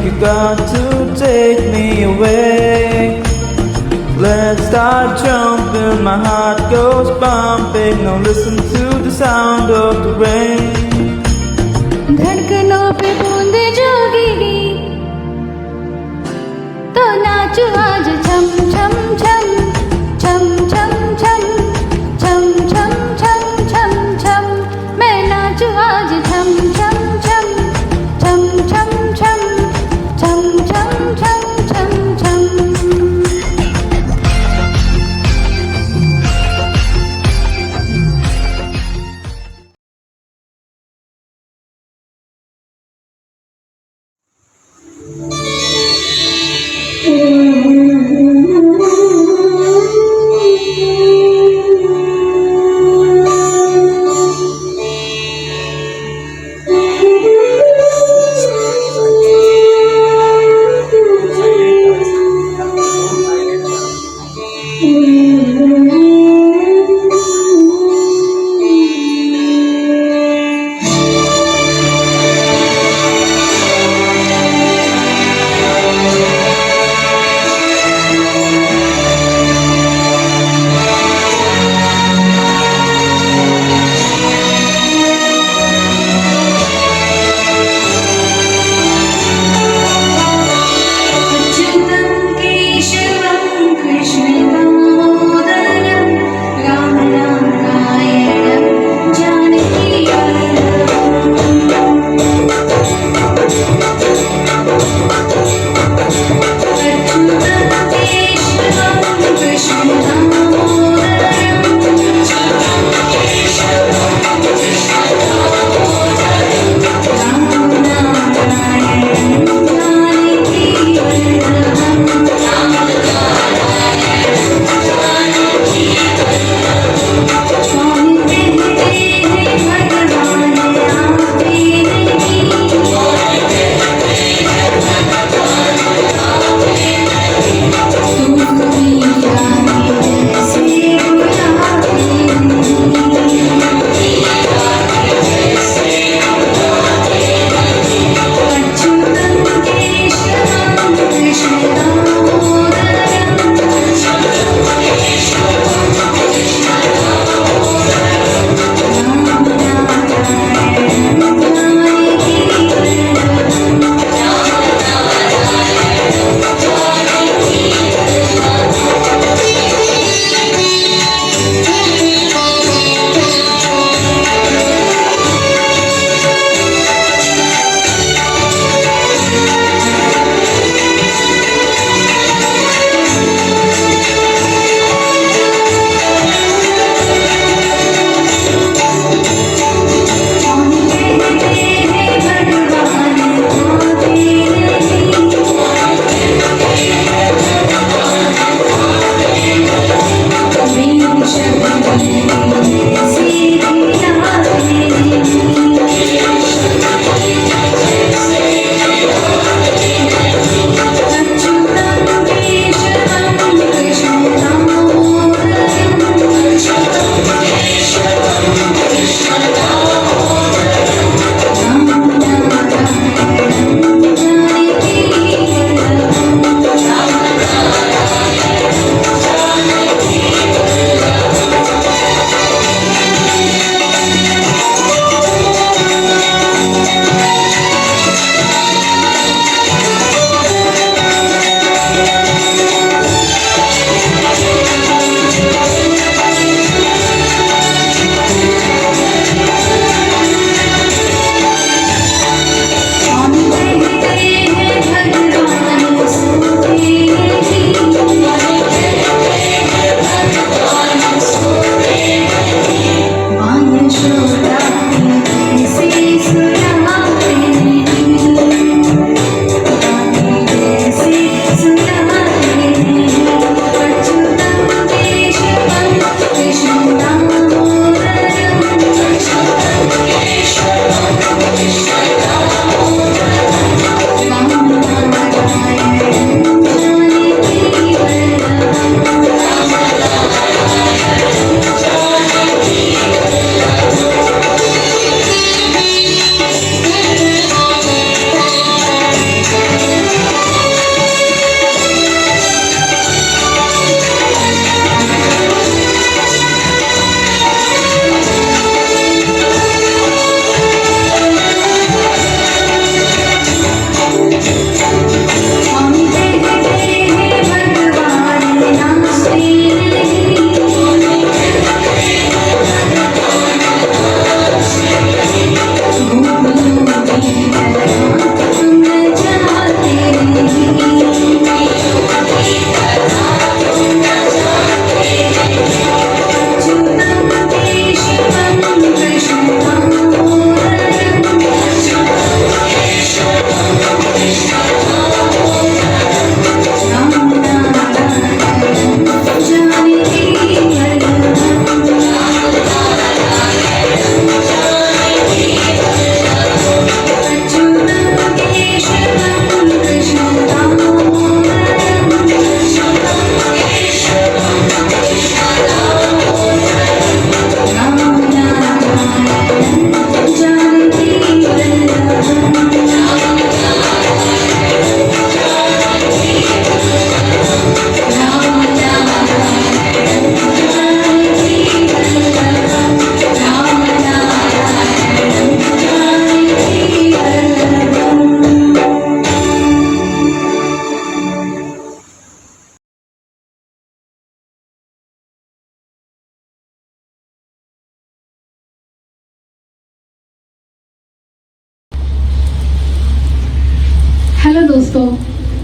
you got to take me away. Let's start jumping, my heart goes bumping. Now listen to the sound of the rain. धड़कनों पे बूंद जो गिरी तो नाचो आज छम छम छम छम छम छम छम छम छम छम छम मैं नाचो आज छम छम छम छम छम छम छम छम छम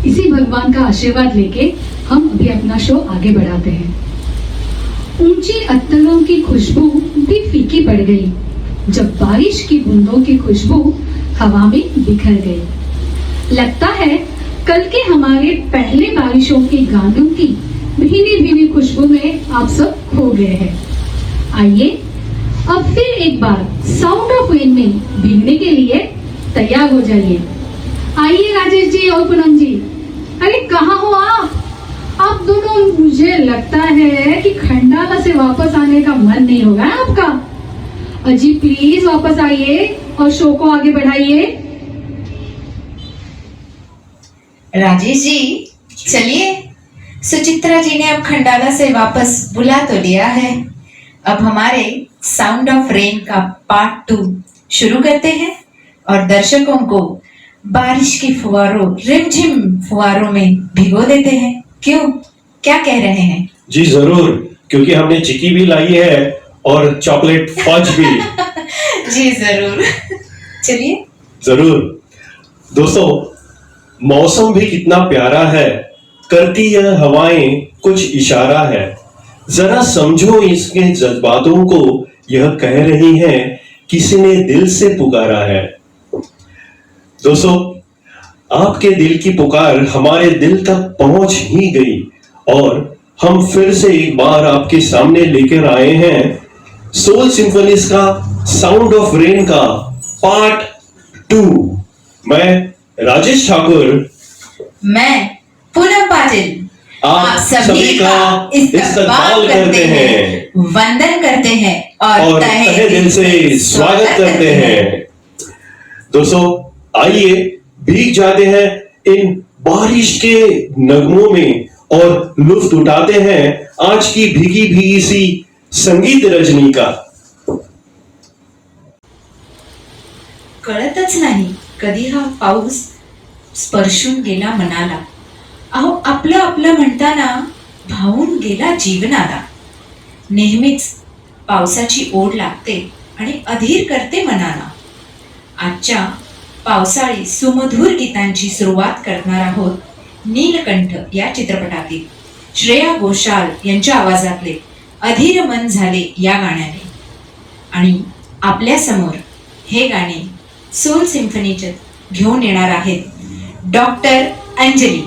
इसी भगवान का आशीर्वाद लेके हम अभी अपना शो आगे बढ़ाते हैं। ऊंची अत्तरों की खुशबू भी फीकी पड़ गई जब बारिश की बूंदों की खुशबू हवा में बिखर गई। लगता है कल के हमारे पहले बारिशों के गानों की भीनी भीनी खुशबू में आप सब खो गए हैं। आइए अब फिर एक बार साउंड ऑफ रेन में भीगने के लिए तैयार हो जाइए। आइए राजेश जी और पूनम जी, अरे कहाँ हो आप दोनों? मुझे लगता है कि खंडाला से वापस आने का मन नहीं होगा आपका। अजी प्लीज वापस आइए और शो को आगे बढ़ाइए। राजेश जी चलिए, सुचित्रा जी ने अब खंडाला से वापस बुला तो लिया है। अब हमारे साउंड ऑफ रेन का पार्ट 2 शुरू करते हैं और दर्शकों को बारिश के फुवारों, रिमझिम फुवारों में भिगो देते हैं। क्यों, क्या कह रहे हैं? जी जरूर, क्योंकि हमने चिक्की भी लाई है और चॉकलेट फज भी। जी जरूर, चलिए। जरूर। दोस्तों, मौसम भी कितना प्यारा है, करती यह हवाएं कुछ इशारा है। जरा समझो इसके जज्बातों को, यह कह रही हैं किसी ने दिल से पुकारा है। दोस्तों, आपके दिल की पुकार हमारे दिल तक पहुंच ही गई और हम फिर से एक बार आपके सामने लेकर आए हैं सोल सिम्फनीज का साउंड ऑफ रेन का पार्ट 2। मैं राजेश ठाकुर, मैं पूनम पाटिल आप सभी का इस्तकबाल करते हैं, वंदन करते हैं और तहे दिल से स्वागत करते हैं। दोस्तों, आइए भीग जाते हैं इन बारिश के नगमों में और लुत्फ उठाते हैं आज की भीगी भीगी सी संगीत रजनी का। कळतच नाही कधी हा पाऊस स्पर्शून गेला मनाला। अहो आपलं आपलं म्हणताना भावून गेला जीवनाला। नेहमीच पावसाची ओढ लागते आणि अधीर करते मनाला। आजच्या पावसाळी सुमधुर गीतांची सुरुवात करणार आहोत नीलकंठ या चित्रपटातील श्रेया घोषाल यांच्या आवाजातले अधीर मन झाले या गाण्याने। आणि आपल्या समोर हे गाणे सोल सिम्फनीचे घेऊन येणार आहेत डॉक्टर अंजली।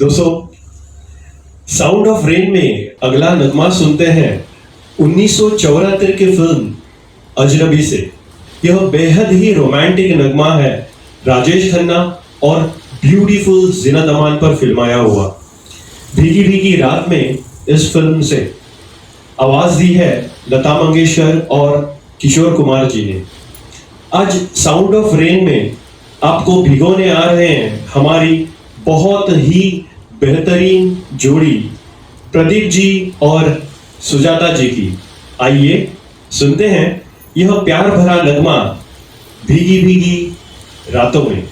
दोस्तों, साउंड ऑफ रेन में अगला नगमा सुनते हैं 1974 की फिल्म अजनबी से। यह बेहद ही रोमांटिक नगमा है, राजेश खन्ना और ब्यूटीफुल जीनत अमान पर फिल्माया हुआ। भीगी भीगी रात में इस फिल्म से आवाज दी है लता मंगेशकर और किशोर कुमार जी ने। आज साउंड ऑफ रेन में आपको भिगोने आ रहे हैं हमारी बहुत ही बेहतरीन जोड़ी प्रदीप जी और सुजाता जी की। आइए सुनते हैं यह प्यार भरा नगमा भीगी भीगी रातों में।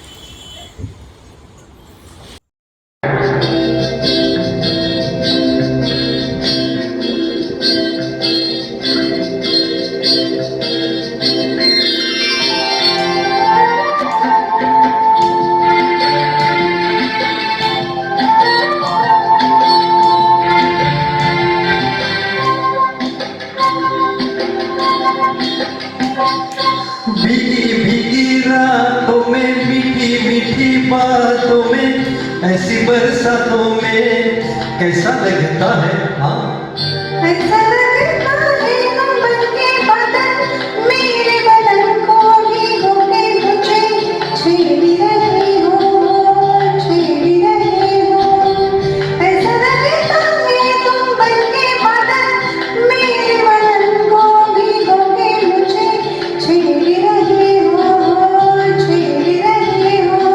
भीगी भीगी रातों में मीठी मीठी बातों में ऐसी बरसातों में कैसा लगता है हाँ। ऐसा लगता है तुम बनके बदन मेरे बदन को भिगो के मुझे छेड़ रहे हो छेड़ रहे हो। ऐसा लगता है तुम बनके बदन मेरे बदन को भिगो के मुझे छेड़ रहे हो छेड़ रहे हो।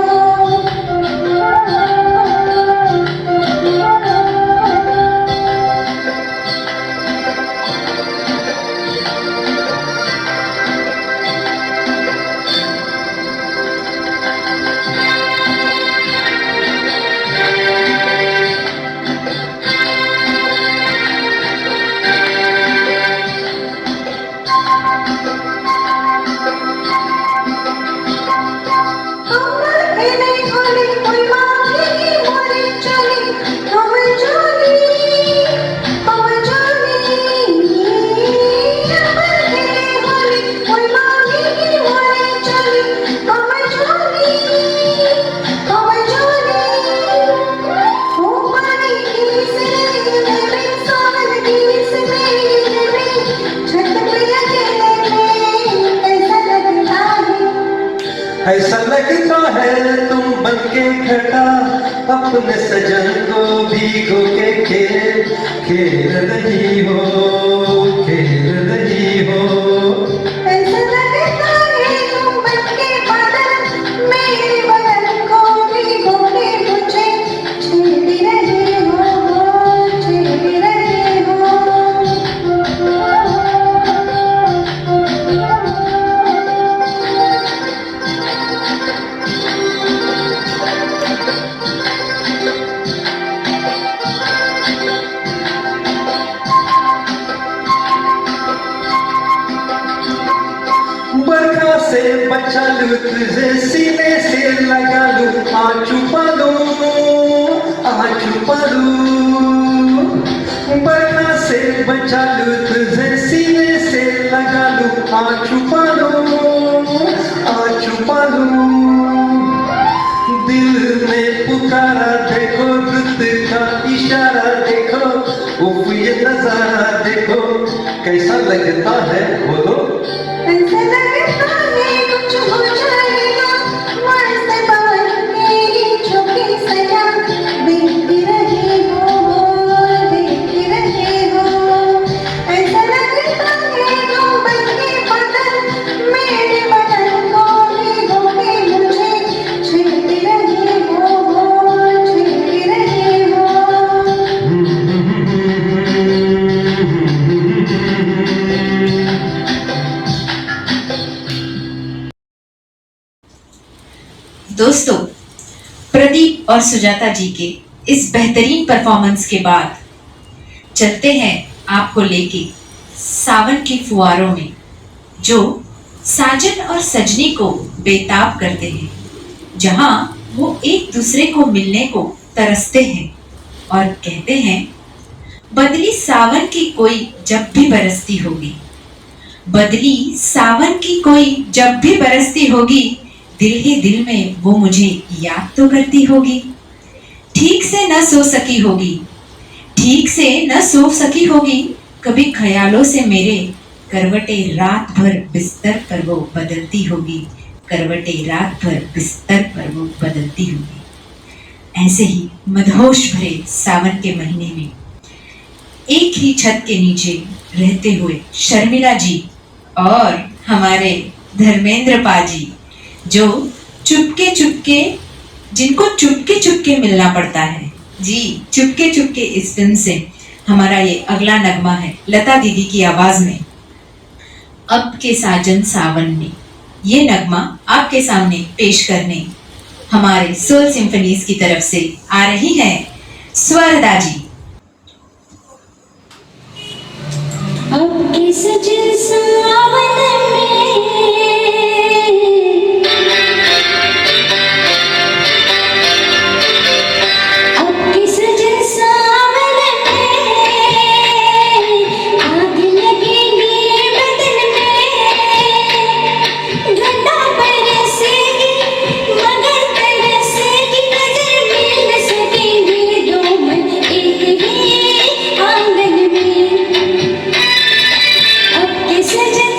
ऐसा लगता है तुम बनके खटा अपने सजन को भिगो के खेल रही हो खेल रही हो। ऐसा लगता है तुम बनके बदन मेरे बदन को भिगो के मुझे छेड़ रहे हो छेड़ रहे हो। बरखा से बचा लूं तुझे सीने से लगा लूं आ छुपा लूं। बरखा से बचा लूं तुझे सीने से लगा लूं आ छुपा लूं। दिल में पुकारा देखो रुत का इशारा देखो उफ ये नजारा देखो कैसा लगता है बोलो। ऐसा लगता है कुछ हो जाएगा मस्त बन के ये झोंके सया देखते रहे हो। ऐसा लगता है तुम बनके बदन मेरे बदन को भिगो के मुझे छेड़ रहे हो छेड़ रहे हो। दोस्तों, प्रदीप और सुजाता जी के इस बेहतरीन परफॉर्मेंस के बाद चलते हैं आपको लेके सावन की फुहारों में, जो साजन और सजनी को बेताब करते हैं, जहां वो एक दूसरे को मिलने को तरसते हैं और कहते हैं बदली सावन की कोई जब भी बरसती होगी, बदली सावन की कोई जब भी बरसती होगी, दिल ही दिल में वो मुझे याद तो करती होगी। ठीक से न सो सकी होगी, ठीक से न सो सकी होगी, कभी ख्यालों से मेरे करवटे रात भर बिस्तर पर वो बदलती होगी, करवटे रात भर बिस्तर पर वो बदलती होगी। ऐसे ही मदहोश भरे सावन के महीने में एक ही छत के नीचे रहते हुए शर्मिला जी और हमारे धर्मेंद्र पाजी, जो चुपके चुपके, जिनको चुपके चुपके मिलना पड़ता है जी, चुपके चुपके इस फिल्म से हमारा ये अगला नगमा है लता दीदी की आवाज में, अब के साजन सावन में। ये नगमा आपके सामने पेश करने हमारे सोल सिम्फनीज की तरफ से आ रही है स्वरदा जी। अब किस सजन सावन में, अब किस सजन सावन में आग लगेगी बदन में, घटा बरसेगी मगर तरसेगी नजर, मिल न सकेंगे दो मन एक ही आंगन में। अब के सजन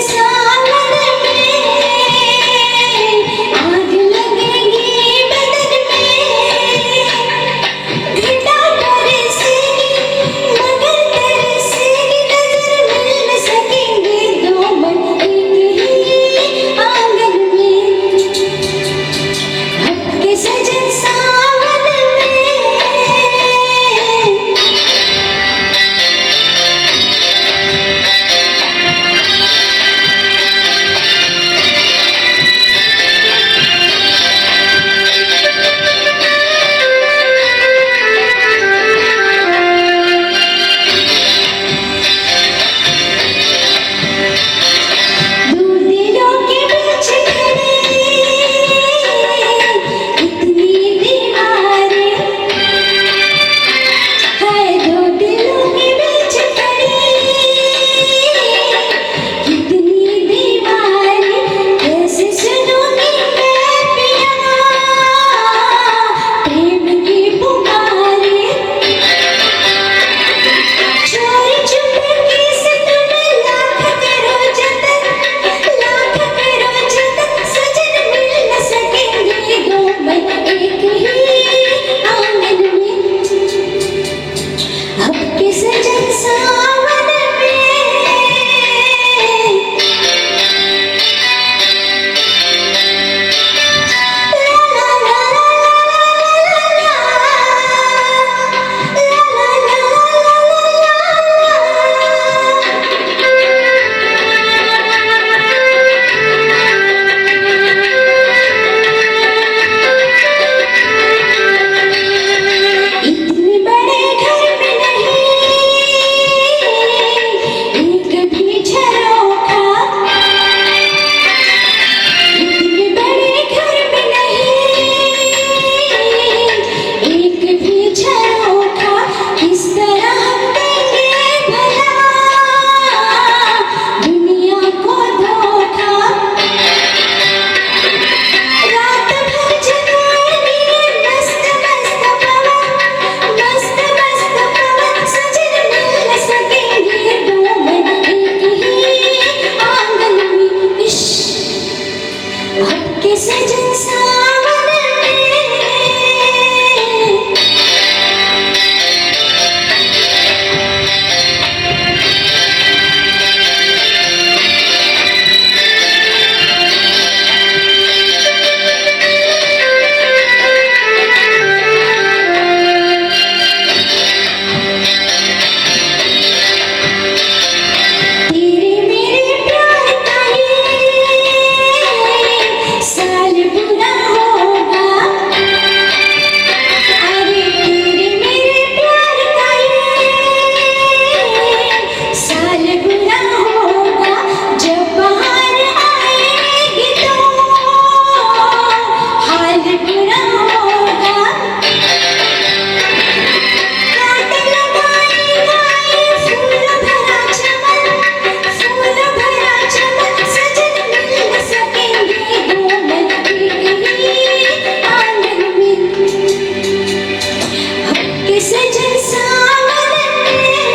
सजन सावन में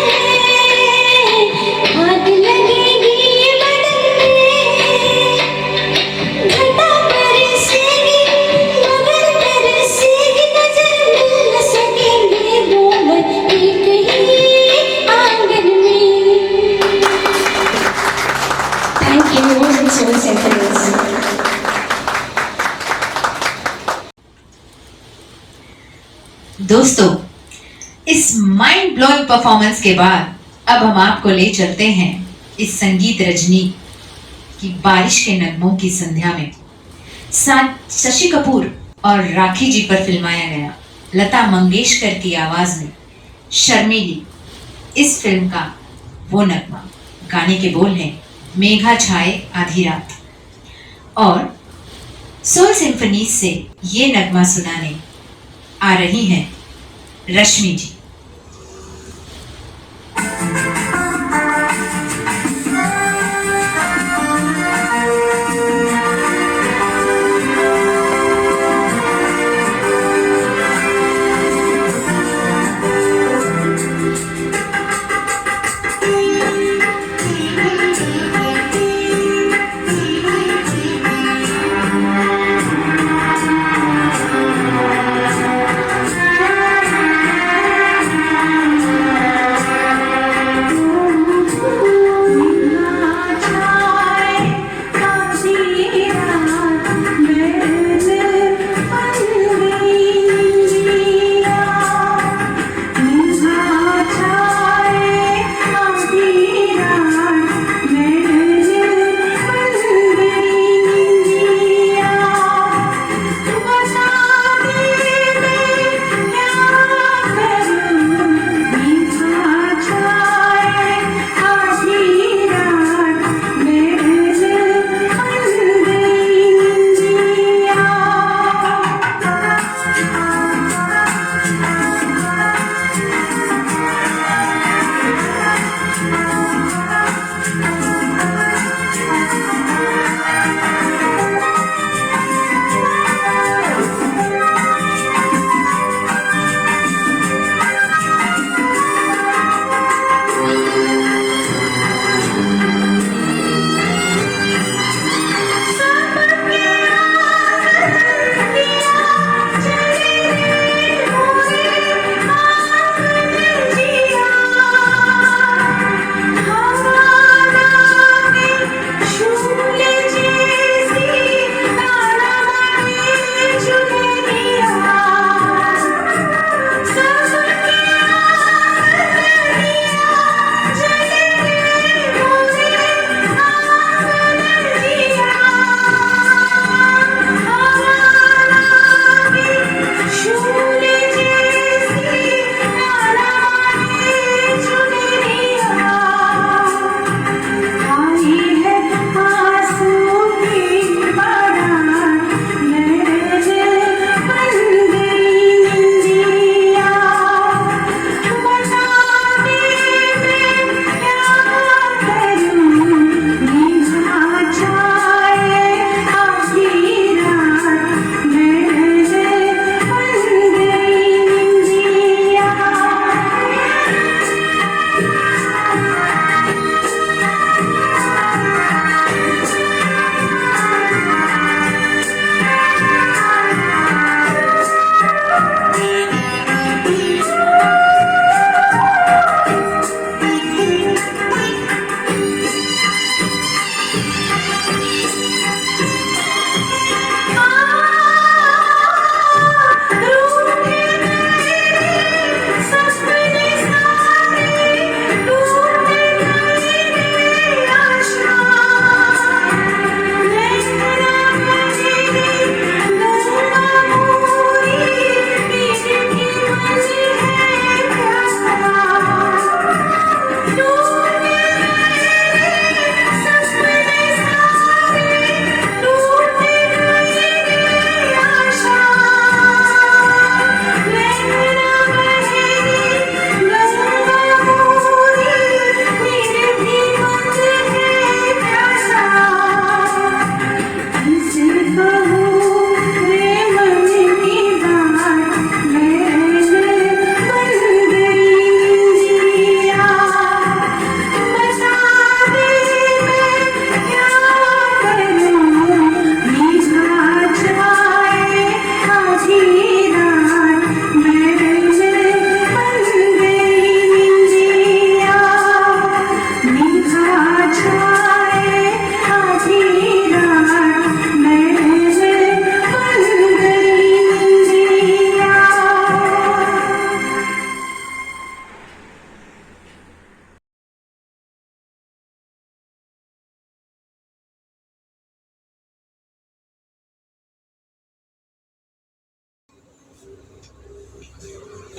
आग लगेगी बदन में, घटा बरसेगी मगर तरसेगी नजर, मिल न सकेंगे दो मन एक ही आंगन में। Thank you, Soul Symphonies. दोस्तों, इस माइंड ब्लोइंग परफॉर्मेंस के बाद अब हम आपको ले चलते हैं इस संगीत रजनी की बारिश के नगमों की संध्या में। साथ शशि कपूर और राखी जी पर फिल्माया गया लता मंगेशकर की आवाज में शर्मीली इस फिल्म का वो नगमा। गाने के बोल हैं मेघा छाए आधी रात। और सोल सिम्फनीज से ये नगमा सुनाने आ रही हैं रश्मि जी।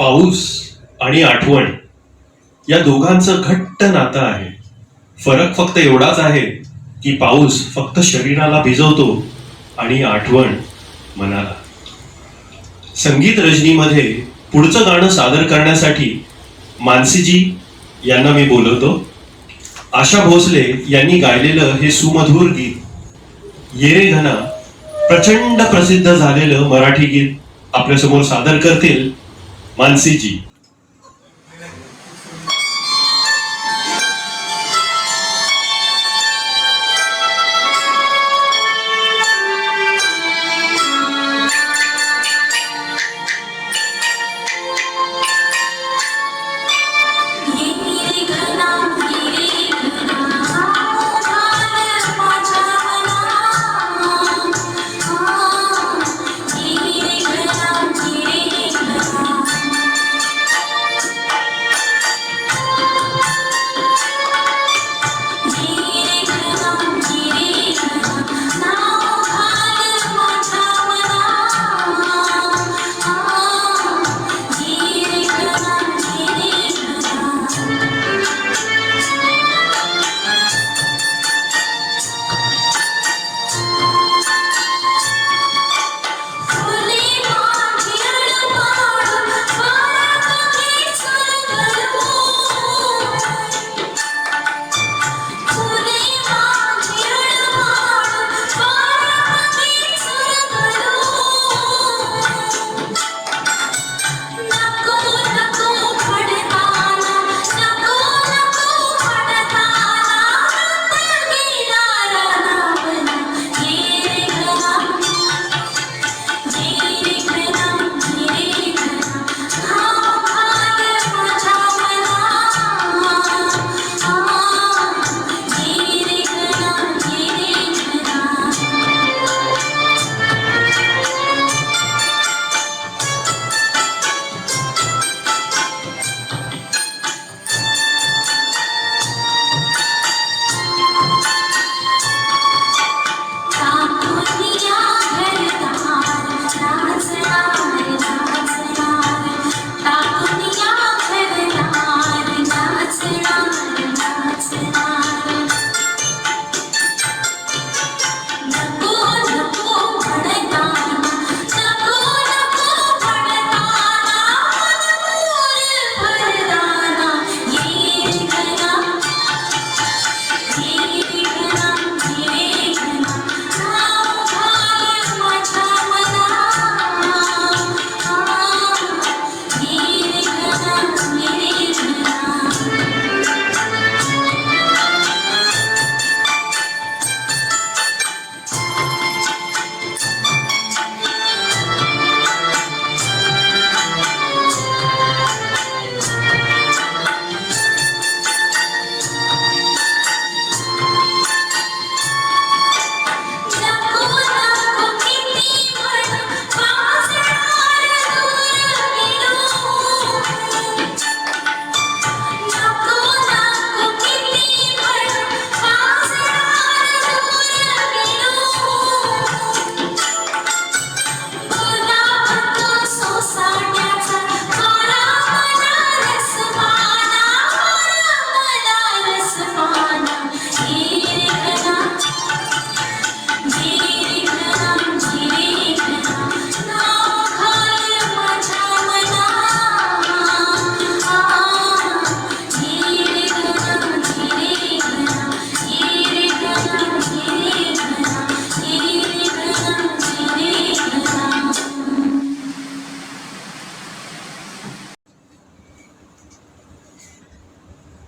पाऊस आणि आठवण या दोघांचं घट्ट नातं आहे. फरक फक्त एवढाच आहे की पाऊस फक्त शरीराला भिजवतो आणि आठवण मनाला. संगीत रजनीमध्ये पुढचं गाणं सादर करण्यासाठी मानसीजी यांना मी बोलवतो. आशा भोसले यांनी गायलेलं हे सुमधुर गीत ये रे घना प्रचंड प्रसिद्ध झालेलं मराठी गीत आपल्यासमोर सादर करतील मानसीजी.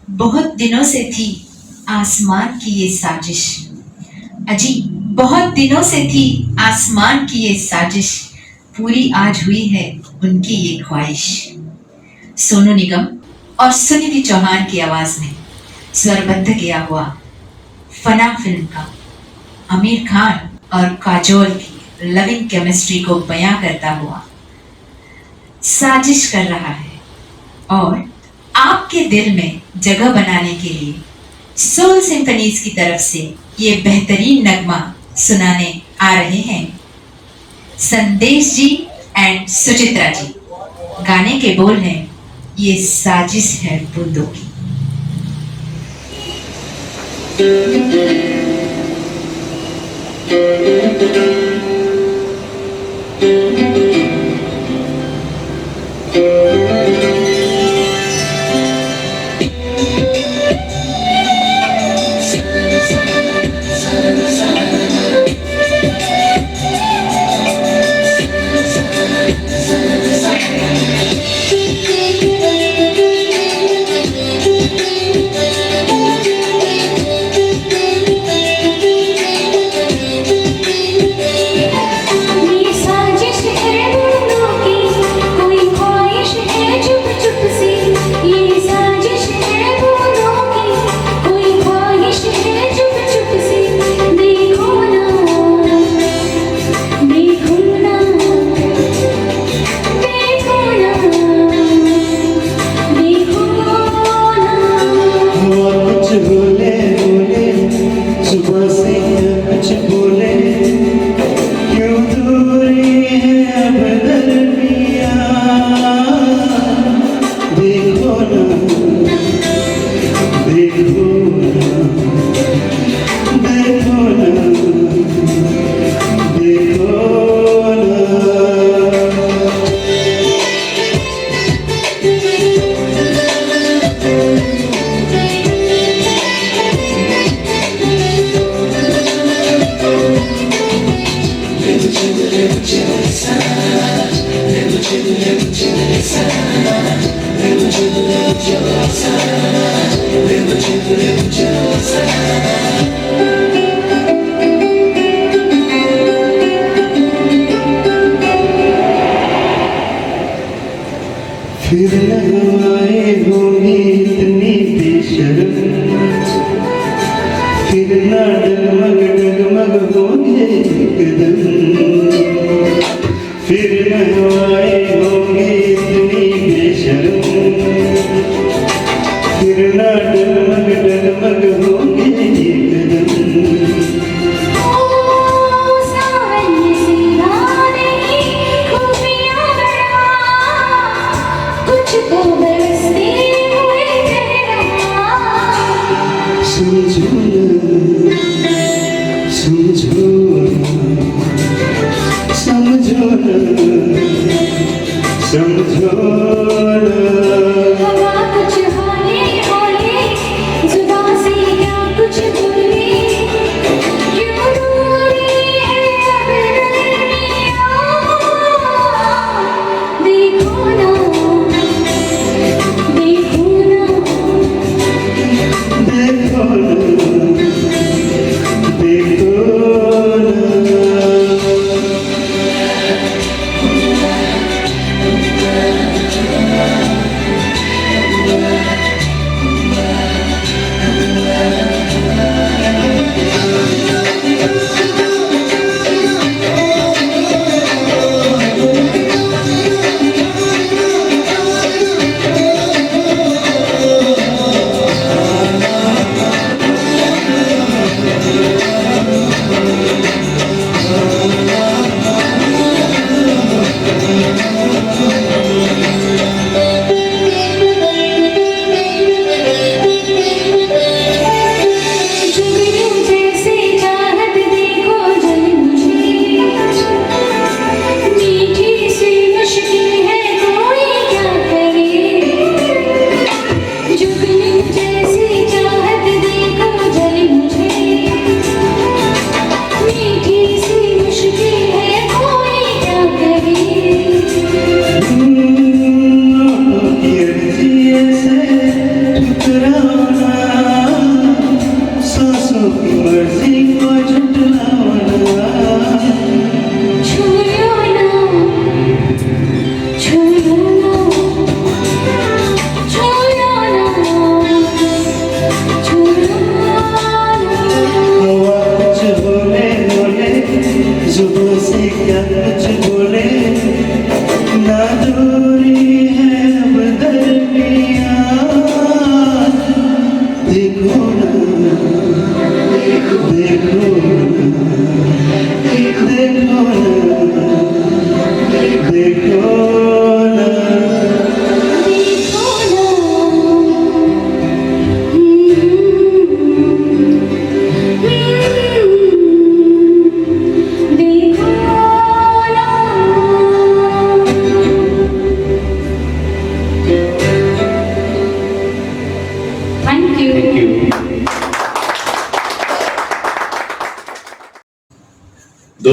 बहुत दिनों से थी आसमान की ये साजिश, अजी बहुत दिनों से थी आसमान की ये साजिश, पूरी आज हुई है उनकी ये ख्वाहिश। सोनू निगम और सुनिधि चौहान की आवाज में स्वरबद्ध किया हुआ फना फिल्म का आमिर खान और काजोल की लविंग केमिस्ट्री को बयां करता हुआ साजिश कर रहा है और आपके दिल में जगह बनाने के लिए सोल सिम्फनीज की तरफ से ये बेहतरीन नगमा सुनाने आ रहे हैं संदेश जी एंड सुचित्रा जी। गाने के बोल हैं, ये साजिश है बूंदों की। ये साजिश है बूंदों की, कोई ख्वाहिश है चुप चुप सी। ये साजिश है बूंदों की, कोई ख्वाहिश है चुप चुप सी। देखो ना, देखो ना, देखो ना, देखो ना। हुआ कुछ बोले बोले सुबह से कुछ बोले, क्यों दूरी है अब दरमिया। देखो ना, देखो ना, देखो ना, देखो ना। फिर लगाए होंगे इतनी बेशर्म, फिर ना डगमग डगमग होंगे कदम। फिर लगाए होंगे इतनी बेशर्म, फिर ना डगमग डगमग होंगे कदम। सावन से गाने खुफिया बड़ा, कुछ तो बरसते हुए कहना। समझो ना,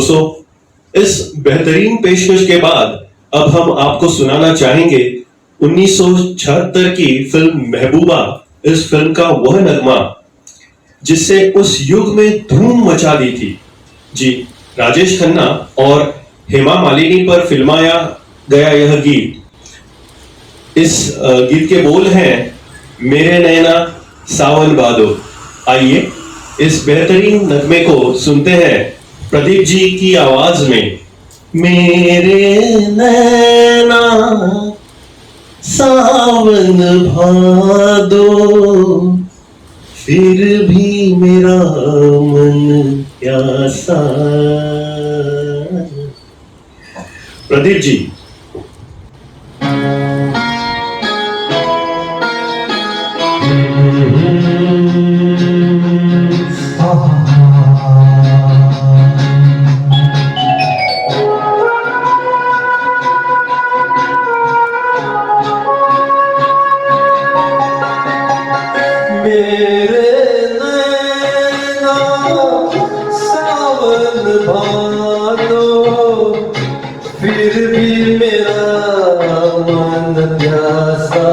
दोस्तों, इस बेहतरीन पेशकश के बाद अब हम आपको सुनाना चाहेंगे 1976 की फिल्म महबूबा, इस फिल्म का वह नगमा जिससे उस युग में धूम मचा दी थी। जी, राजेश खन्ना और हेमा मालिनी पर फिल्माया गया यह गीत। इस गीत के बोल हैं मेरे नैना सावन बादो। आइए इस बेहतरीन नगमे को सुनते हैं प्रदीप जी की आवाज में। मेरे नैना सावन भादो, फिर भी मेरा मन प्यासा। प्रदीप जी। मेरे नैना सावन भादो, फिर भी मेरा मन प्यासा,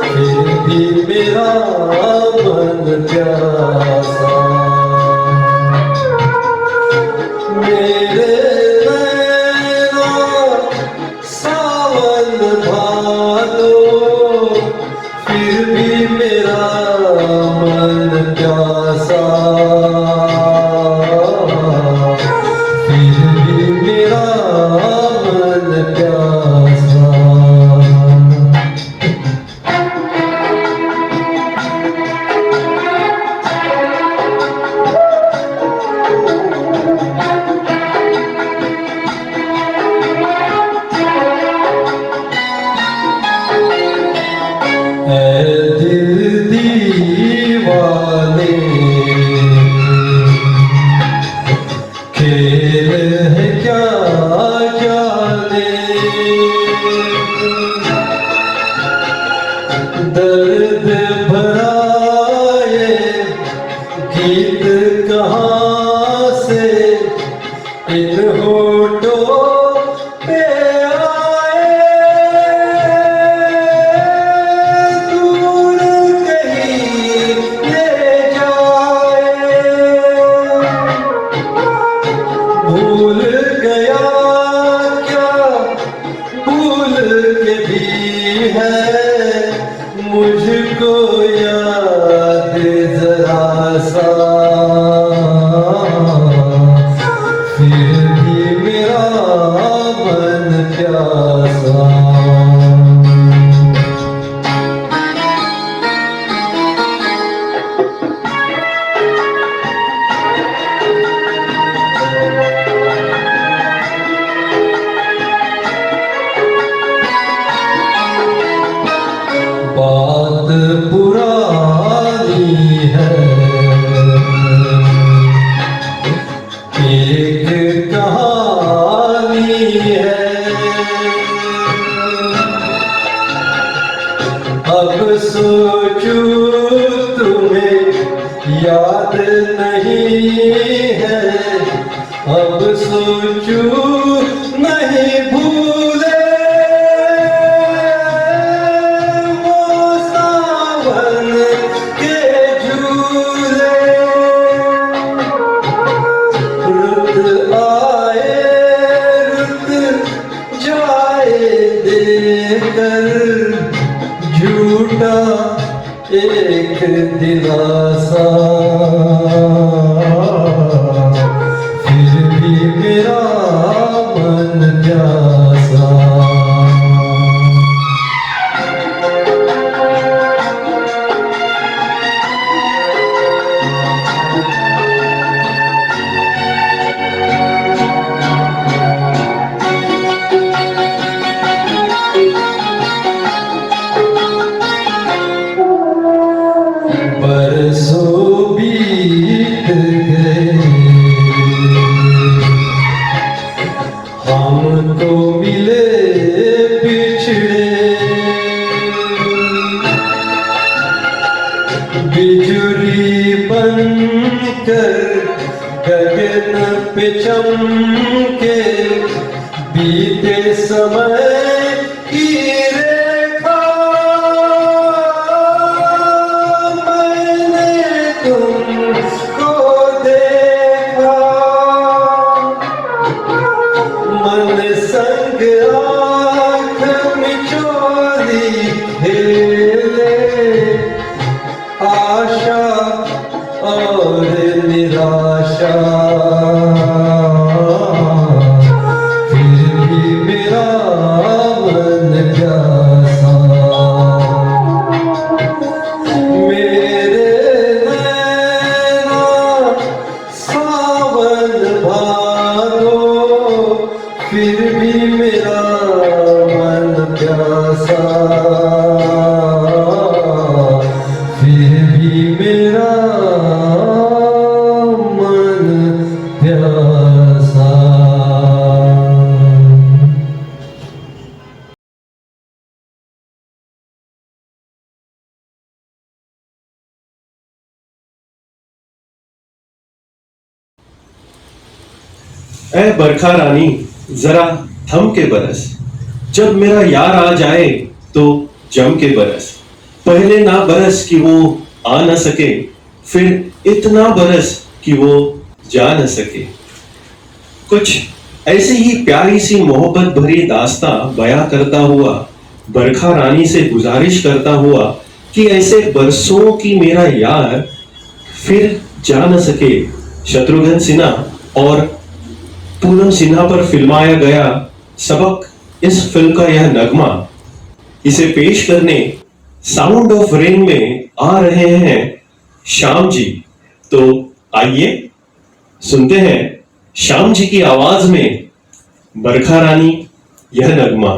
फिर भी मेरा मन प्यासा। मेरे नैना सावन भादो, फिर भी मेरा मन प्यासा, फिर भी मेरा मन प्यासा। ऐ दिल दीवाने, खेल है क्या जाने, दर्द भरा ये गीत कहाँ से इन होठों पे आए। दूर कहीं ले जाए, भूल गया क्या भूल के भी है मुझको याद जरा सा, फिर भी मेरा मन प्यासा। बात पुरानी है, एक कहानी है, अब सोचूं तुम्हें याद नहीं है, अब सोचूं नहीं भूले वो सावन के झूले। रुत आए रुत जाए देकर झूठा एक दिलासा, फिर भी मेरा मन प्यासा। बरसों बीत पे चमके बीते समय की रेखा, मैंने तुमको देखा, मन संग आँख मिचोली खेले, आशा और निराशा, फिर भी मेरा मन प्यासा, मेरे नैना सावन भादो, फिर भी मेरा मन प्यासा, फिर भी मेरा मन प्यासा। ऐ बरखा रानी जरा थम के बरस, जब मेरा यार आ जाए तो जम के बरस, पहले ना बरस कि वो आ न सके, फिर इतना बरस कि वो जा न सके। कुछ ऐसे ही प्यारी सी मोहब्बत भरी दास्तां बयां करता हुआ बरखा रानी से गुजारिश करता हुआ कि ऐसे बरसों की मेरा यार फिर जा न सके। शत्रुघ्न सिन्हा और पूनम सिन्हा पर फिल्माया गया सबक इस फिल्म का यह नगमा, इसे पेश करने साउंड ऑफ रेन में आ रहे हैं श्याम जी। तो आइए सुनते हैं श्याम जी की आवाज में बरखा रानी यह नगमा।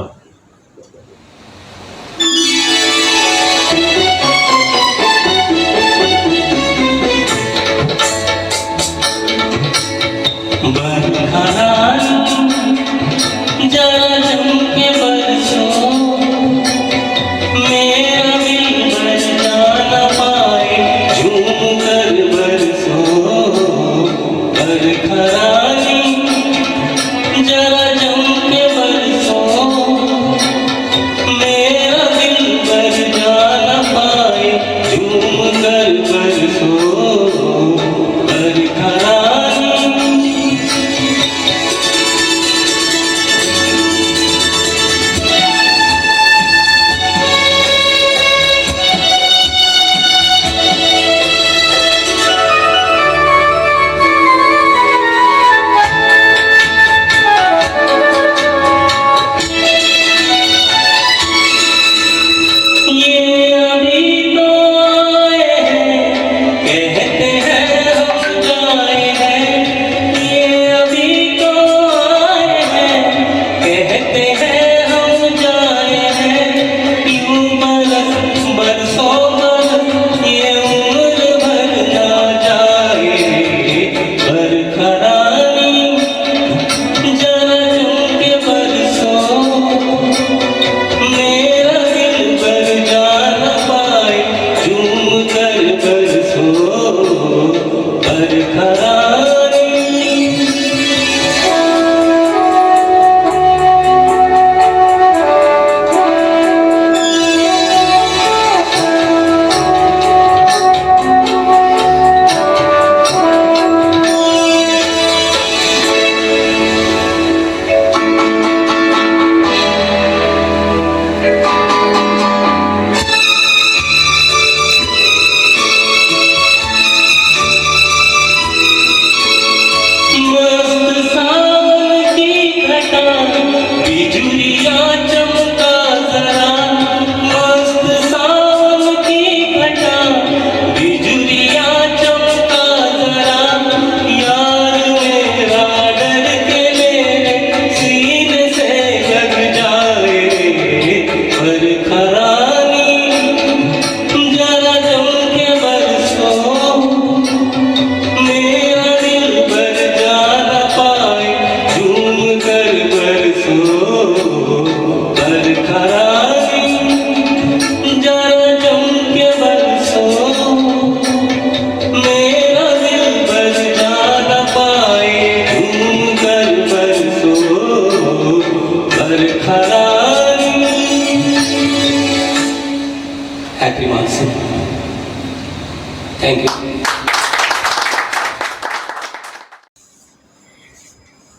Thank you.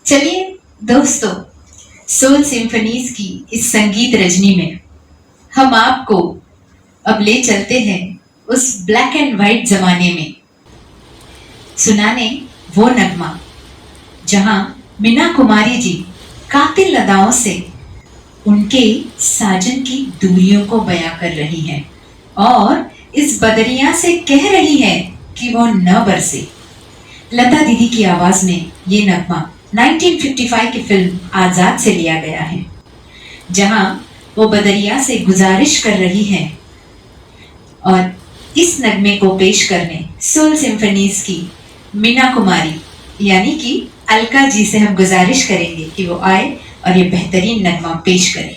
चलिए दोस्तों, सोल सिम्फनीज की इस संगीत रजनी में हम आपको अब ले चलते हैं उस ब्लैक एंड व्हाइट जमाने में, सुनाने वो नगमा जहां मीना कुमारी जी कातिल अदाओं से उनके साजन की दूरियों को बयां कर रही हैं और इस बदरिया से कह रही है कि वो न बरसे। लता दीदी की आवाज में ये नगमा 1955 की फिल्म आजाद से लिया गया है, जहां वो बदरिया से गुजारिश कर रही है। और इस नगमे को पेश करने सोल सिम्फनीज की मीना कुमारी यानी कि अलका जी से हम गुजारिश करेंगे कि वो आए और ये बेहतरीन नगमा पेश करें।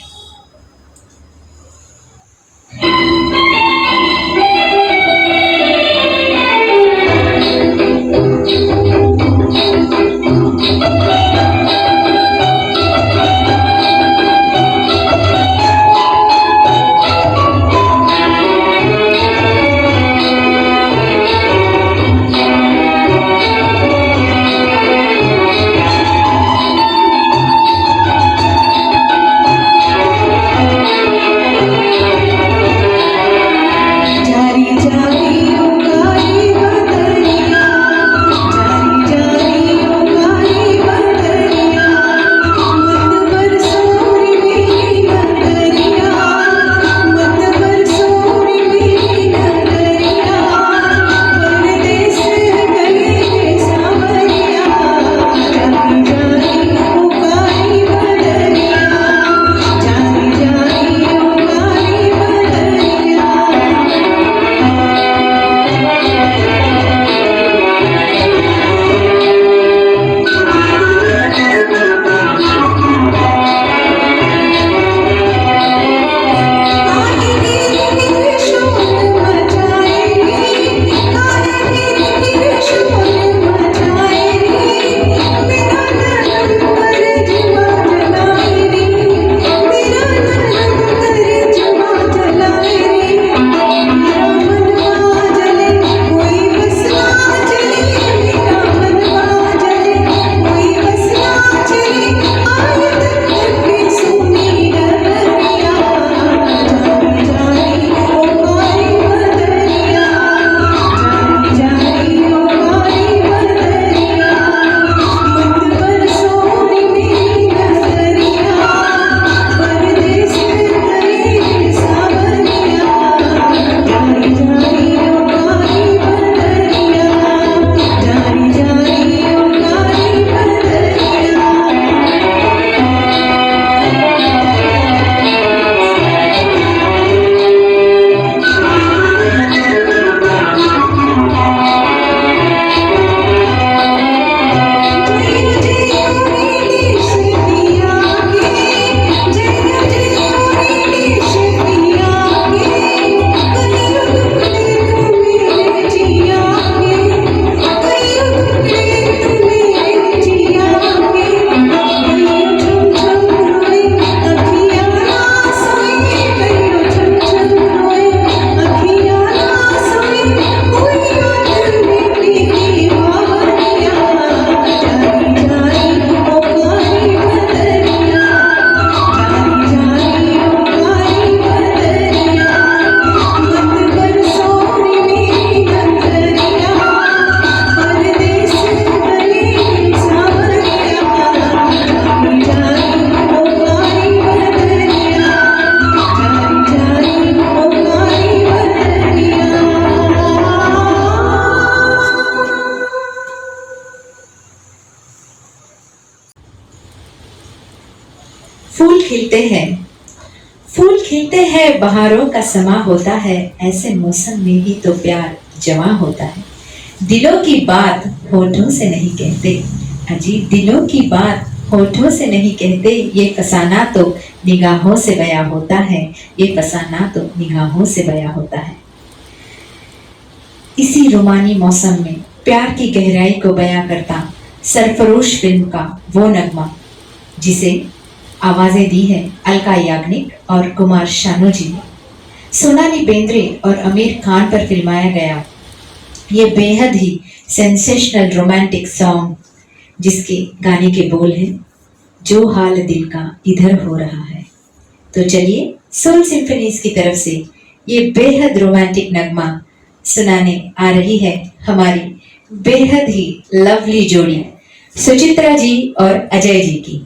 फूल खिलते हैं, बहारों का समा होता है, ऐसे मौसम में ही तो प्यार जमा होता है। दिलों की बात होठों से नहीं कहते, अजी दिलों की बात होठों से नहीं कहते, ये फसाना तो निगाहों से बयां होता है, ये फसाना तो निगाहों से बयां होता है। इसी रोमानी मौसम में प्यार की गहराई को बयां करता सरफरोश फिल्म का वो नगमा, जिसे आवाजें दी है अलका याग्निक और कुमार शानू जी ने, सोनाली बेंद्रे और आमिर खान पर फिल्माया गया ये बेहद ही सेंसेशनल रोमांटिक सॉन्ग जिसके गाने के बोल हैं, जो हाल दिल का इधर हो रहा है। तो चलिए सोल सिम्फनीज की तरफ से ये बेहद रोमांटिक नगमा सुनाने आ रही है हमारी बेहद ही लवली जोड़ी सुचित्रा जी और अजय जी की।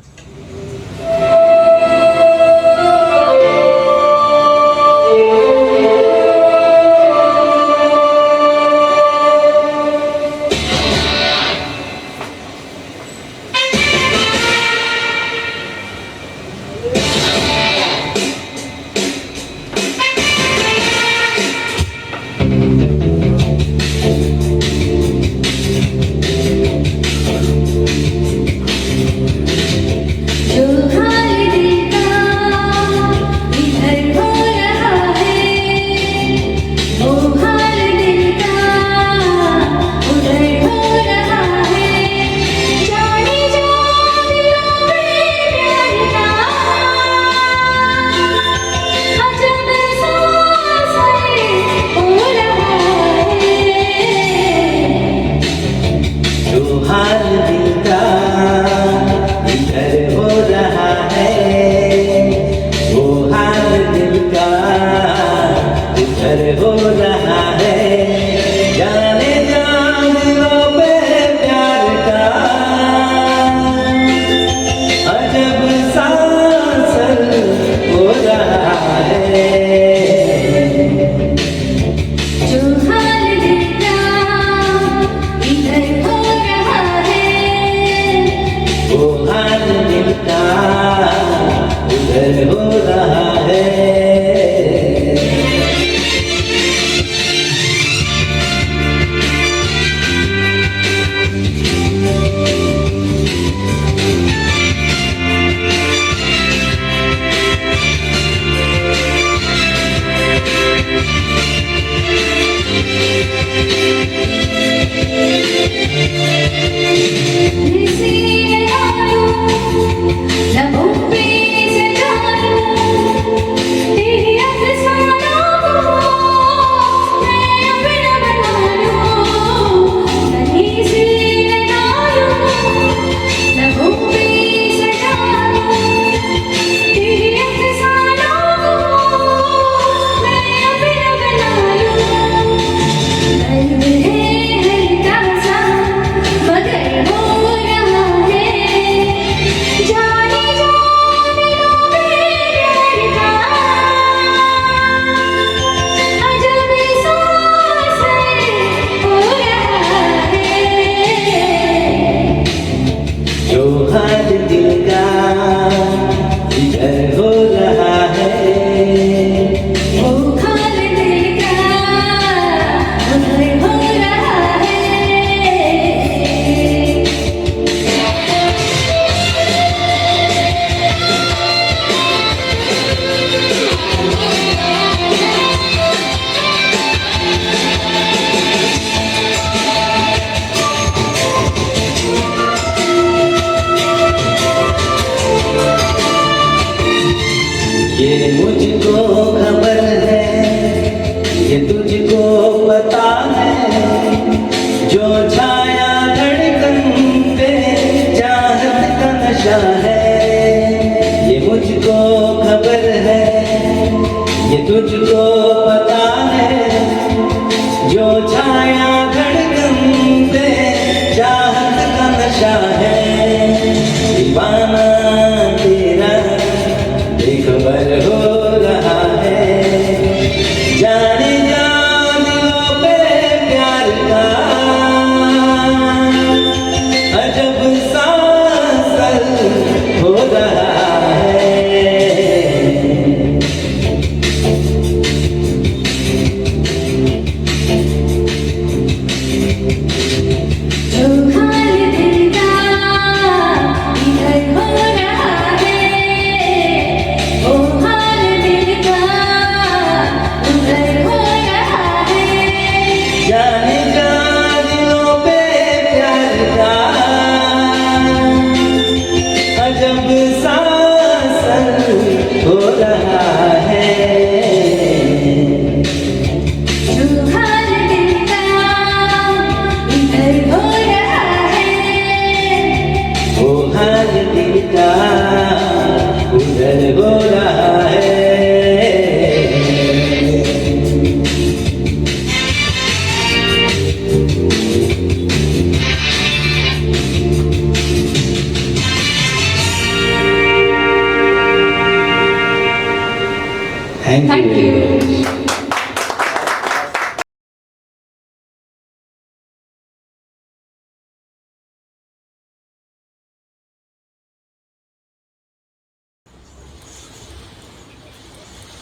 Thank thank you you.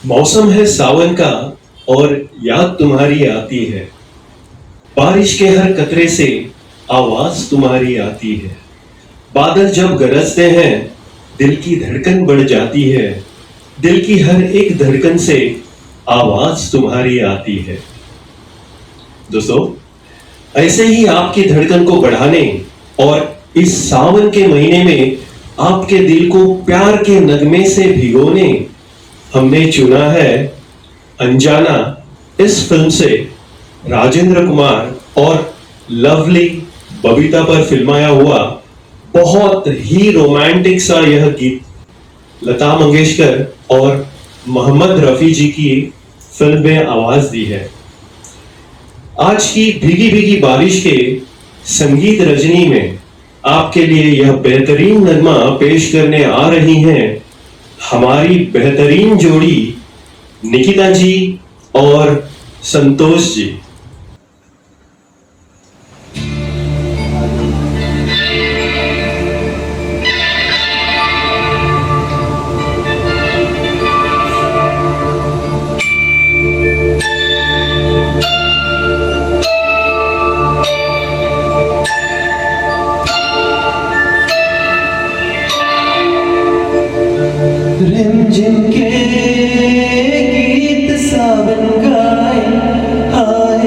मौसम है सावन का और याद तुम्हारी आती है। बारिश के हर कतरे से आवाज तुम्हारी आती है। बादल जब गरजते हैं दिल की धड़कन बढ़ जाती है। दिल की हर एक धड़कन से आवाज तुम्हारी आती है। दोस्तों, ऐसे ही आपकी धड़कन को बढ़ाने और इस सावन के महीने में आपके दिल को प्यार के नगमे से भिगोने हमने चुना है अनजाना इस फिल्म से राजेंद्र कुमार और लवली बबीता पर फिल्माया हुआ बहुत ही रोमांटिक सा यह गीत लता मंगेशकर और मोहम्मद रफी जी की फिल्म में आवाज दी है। आज की भीगी भीगी बारिश के संगीत रजनी में आपके लिए यह बेहतरीन नगमा पेश करने आ रही हैं हमारी बेहतरीन जोड़ी निकिता जी और संतोष जी। रिमझिम के गीत सावन गाए, हाय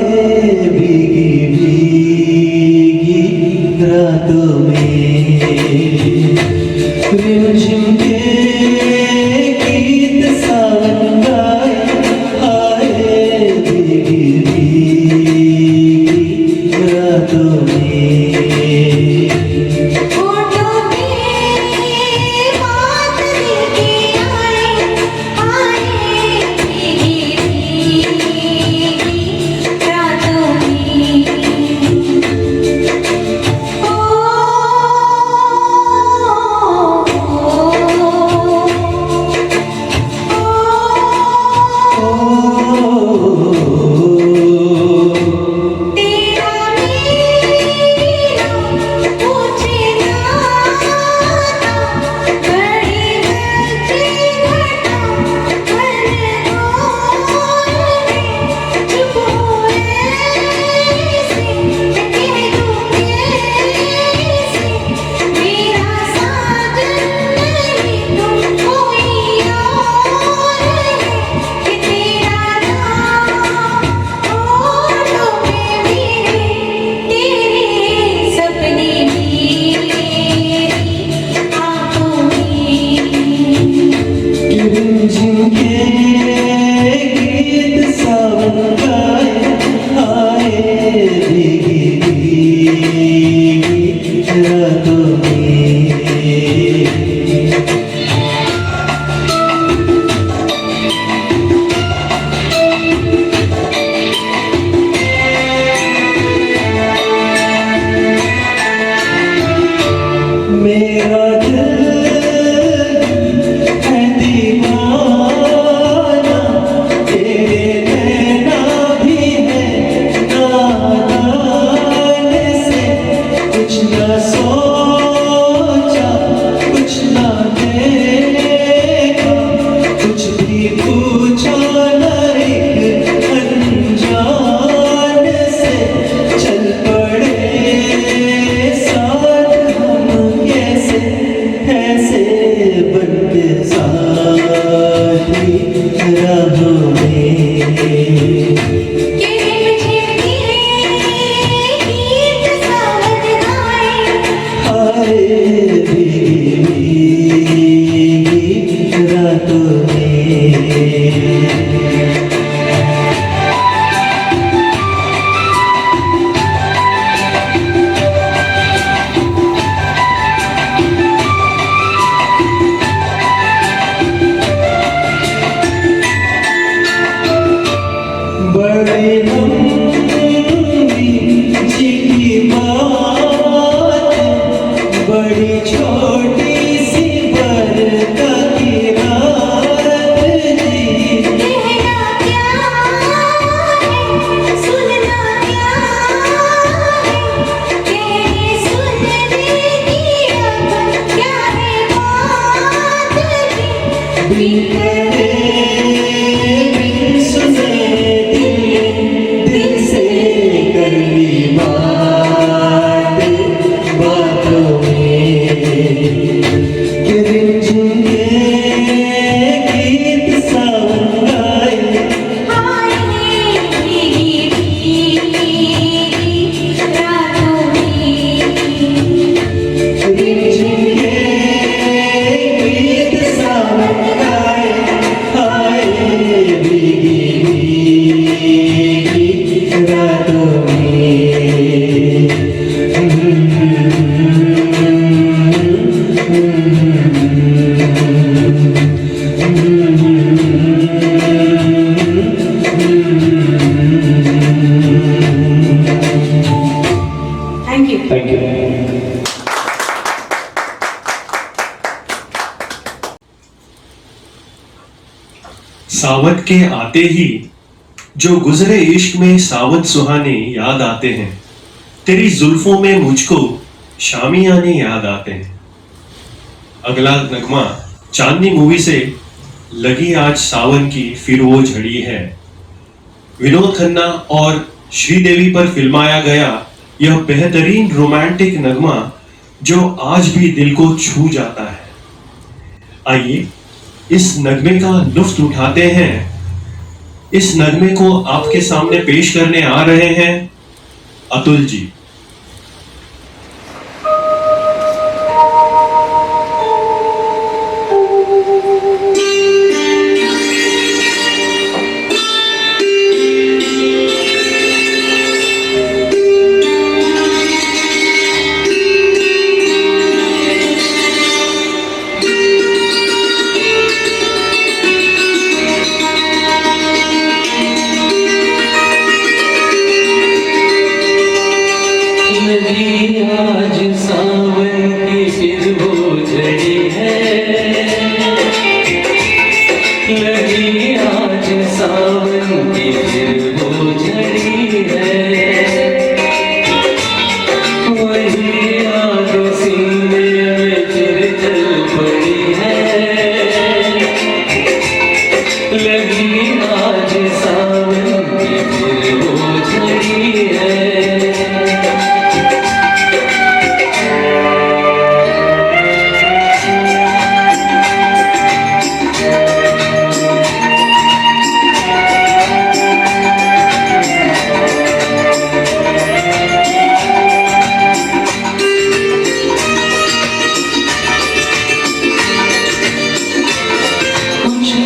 सावन के आते ही जो गुजरे इश्क में सावन सुहाने याद आते हैं, तेरी जुल्फों में मुझको शामियाने याद आते हैं। अगला नगमा चांदनी मूवी से लगी आज सावन की फिर वो झड़ी है। विनोद खन्ना और श्रीदेवी पर फिल्माया गया यह बेहतरीन रोमांटिक नगमा जो आज भी दिल को छू जाता है। आइए इस नगमे का लुत्फ उठाते हैं। इस नगमे को आपके सामने पेश करने आ रहे हैं अतुल जी। आज सावन की फिर वो झड़ी है, लगी आज सावन की फिर वो झड़ी है। वही आग सीने में फिर जल पड़ी है, लगी आज सावन की फिर वो झड़ी है।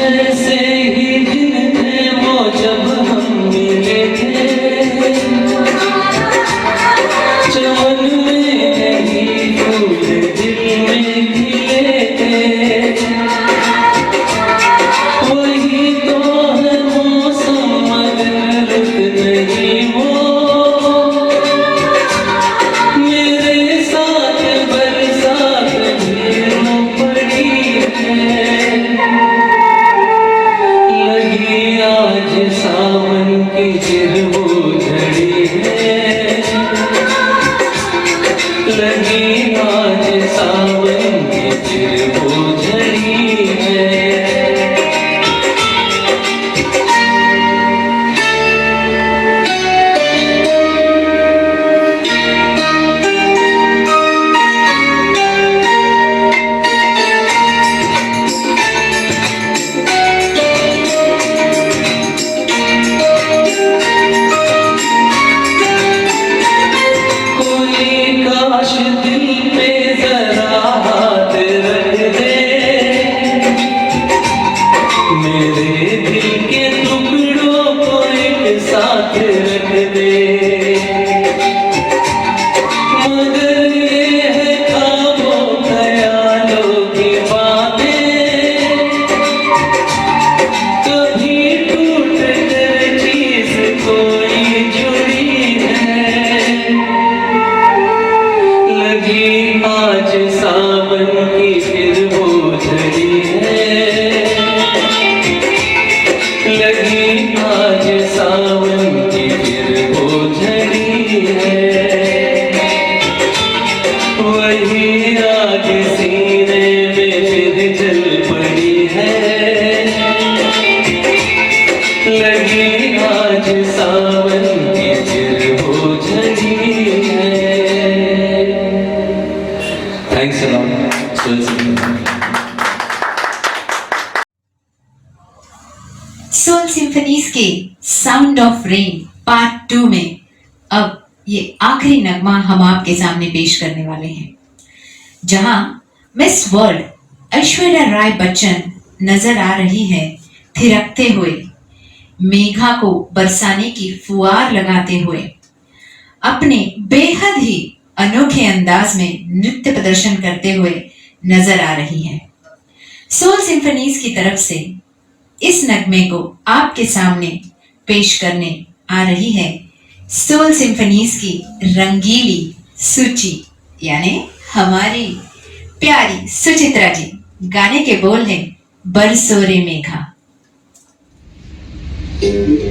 ऐसे ही दिन थे वो जब हम मिले थे, चमन में नहीं फूल दिल में खिले थे। वही तो है मौसम मगर रुत नहीं वो, मेरे साथ बरसात भी रो पड़ी है। लगी आज सावन की फिर वो झड़ी है, लगी आज सावन की फिर वो झड़ी है। काश दिल पे जरा हाथ रख दे, मेरे दिल के टुकड़ों को एक साथ रख दे। मगर ये है ख्वाबों ख्यालों की बातें, कभी टूट कर चीज कोई जुड़ी है। लगी आज सावन की फिर वो झड़ी है, लगी आज सावन की फिर वो झड़ी है। वही आग सीने में फिर जल पड़ी है, लगी आज सावन की फिर वो झड़ी है। Thanks a lot. Soul symphonies के साउंड ऑफ रेन पार्ट 2 में अब ये आखिरी नगमा हम आपके सामने पेश करने वाले हैं, जहां मिस वर्ल्ड ऐश्वर्या राय बच्चन नजर आ रही है थिरकते हुए, मेघा को बरसाने की फुहार लगाते हुए, अपने बेहद ही अनोखे अंदाज में नृत्य प्रदर्शन करते हुए नजर आ रही है। सोल सिम्फनीज की तरफ से इस नगमे को आपके सामने पेश करने आ रही है सोल सिम्फनीज की रंगीली सूची, यानी हमारी प्यारी सुचित्रा जी। गाने के बोल हैं बरसो रे मेघा। नन्ना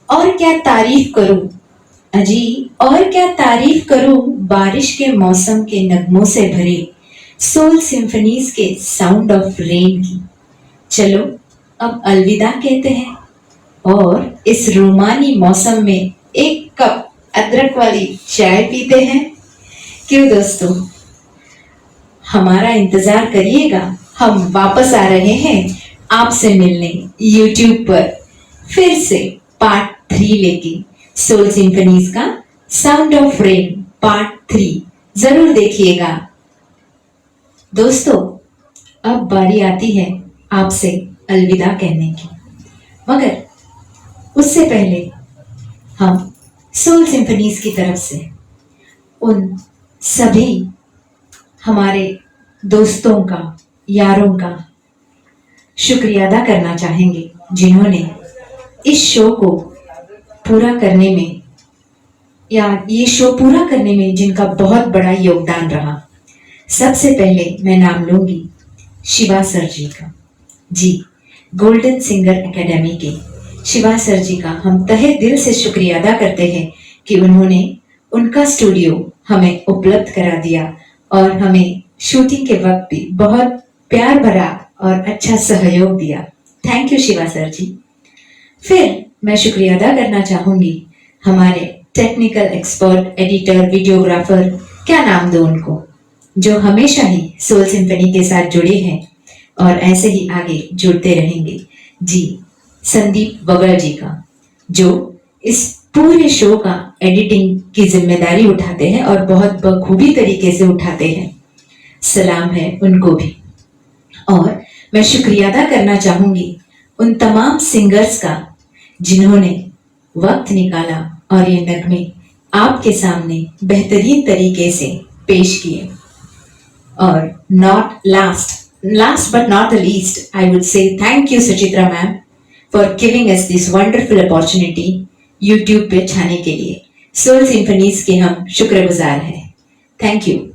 और क्या तारीफ करूं अजी, और क्या तारीफ करूं बारिश के मौसम के नगमों से भरे सोल सिम्फनीज के साउंड ऑफ रेन की। चलो अब अलविदा कहते हैं और इस रोमानी मौसम में एक कप अदरक वाली चाय पीते हैं। क्यों दोस्तों, हमारा इंतजार करिएगा, हम वापस आ रहे हैं आपसे मिलने YouTube पर फिर से पार्ट 3 लेके। सोल सिम्फनीज का साउंड ऑफ रेन पार्ट 3 जरूर देखिएगा। दोस्तों, अब बारी आती है आपसे अलविदा कहने की, मगर उससे पहले हम सोल सिम्फनीज की तरफ से उन सभी हमारे दोस्तों का, यारों का शुक्रिया अदा करना चाहेंगे जिन्होंने इस शो को पूरा करने में, या ये शो पूरा करने में जिनका बहुत बड़ा योगदान रहा। सबसे पहले मैं नाम लूंगी शिवा सर जी का। जी, गोल्डन सिंगर एकेडमी के शिवा सर जी का हम तहे दिल से शुक्रिया अदा करते हैं कि उन्होंने उनका स्टूडियो हमें उपलब्ध करा दिया और हमें शूटिंग के वक्त भी बहुत प्यार भरा और अच्छा सहयोग दिया। थैंक यू शिवा सर जी। फिर मैं शुक्रिया अदा करना चाहूंगी हमारे टेक्निकल एक्सपर्ट, एडिटर, वीडियोग्राफर, क्या नाम दो उनको, जो हमेशा ही सोल सिम्फनी के साथ जुड़े हैं और ऐसे ही आगे जुड़ते रहेंगे। जी, संदीप बगल जी का, जो इस पूरे शो का एडिटिंग की जिम्मेदारी उठाते हैं और बहुत बखूबी तरीके से उठाते हैं। सलाम है उनको भी। और मैं शुक्रिया अदा करना चाहूंगी उन तमाम सिंगर्स का जिन्होंने वक्त निकाला और ये नगमे आपके सामने बेहतरीन तरीके से पेश किए। और last but not the least, I would say thank you Suchitra ma'am for giving us this wonderful opportunity YouTube पे छाने के लिए। सोल सिम्फनीज के हम शुक्रगुजार हैं। Thank you.